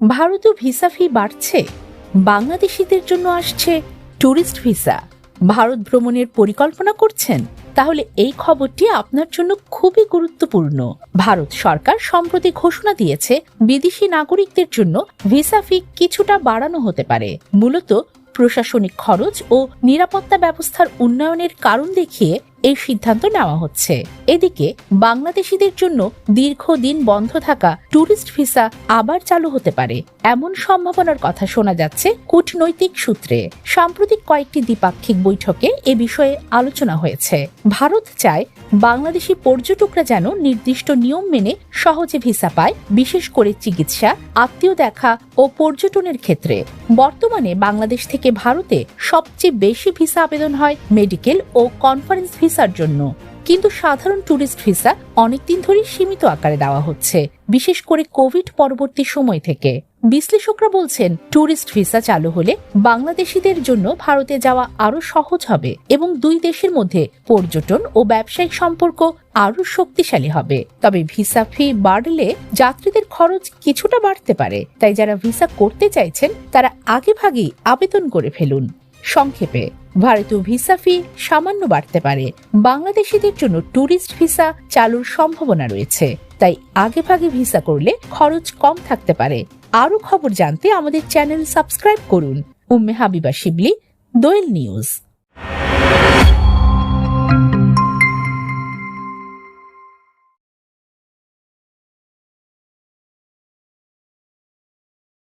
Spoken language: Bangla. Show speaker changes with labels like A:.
A: ভারতেও ভিসা ফি বাড়ছে, বাংলাদেশিদের জন্য আসছে ট্যুরিস্ট ভিসা। ভারত ভ্রমণের পরিকল্পনা করছেন? তাহলে এই খবরটি আপনার জন্য খুবই গুরুত্বপূর্ণ। ভারত সরকার সম্প্রতি ঘোষণা দিয়েছে বিদেশি নাগরিকদের জন্য ভিসা ফি কিছুটা বাড়ানো হতে পারে, মূলত প্রশাসনিক খরচ ও নিরাপত্তা ব্যবস্থার উন্নয়নের কারণ দেখিয়ে এই সিদ্ধান্ত নেওয়া হচ্ছে। এদিকে বাংলাদেশিদের জন্য দীর্ঘদিন বন্ধ থাকা ট্যুরিস্ট ভিসা আবার চালু হতে পারে এমন সম্ভাবনার কথা শোনা যাচ্ছে কূটনৈতিক সূত্রে। সাম্প্রতিক কয়েকটি দ্বিপাক্ষিক বৈঠকে এ বিষয়ে আলোচনা হয়েছে। ভারত চায় বাংলাদেশি পর্যটকরা যেন নির্দিষ্ট নিয়ম মেনে সহজে ভিসা পায়, বিশেষ করে চিকিৎসা, আত্মীয় দেখা ও পর্যটনের ক্ষেত্রে। বর্তমানে বাংলাদেশ থেকে ভারতে সবচেয়ে বেশি ভিসা আবেদন হয় মেডিকেল ও কনফারেন্স ভিসার জন্য, কিন্তু সাধারণ ট্যুরিস্ট ভিসা অনেকদিন ধরে সীমিত আকারে দেওয়া হচ্ছে, বিশেষ করে কোভিড পরবর্তী সময় থেকে। বিশ্লেষকরা বলছেন, ট্যুরিস্ট ভিসা চালু হলে বাংলাদেশিদের জন্য ভারতে যাওয়া আরো সহজ হবে এবং দুই দেশের মধ্যে পর্যটন ও ব্যবসায়িক সম্পর্ক আরো শক্তিশালী হবে। তবে ভিসা ফি বাড়লে যাত্রীদের খরচ কিছুটা বাড়তে পারে, তাই যারা ভিসা করতে চাইছেন তারা আগেভাগেই আবেদন করে ফেলুন। সংক্ষেপে, ভারতীয় ভিসা ফি সামান্য বাড়তে পারে, বাংলাদেশিদের জন্য ট্যুরিস্ট ভিসা চালুর সম্ভাবনা রয়েছে, তাই আগেভাগে ভিসা করলে খরচ কম থাকতে পারে। আরো খবর জানতে আমাদের চ্যানেল সাবস্ক্রাইব করুন। উম্মে হাবিবা শিবলি, দোয়েল নিউজ।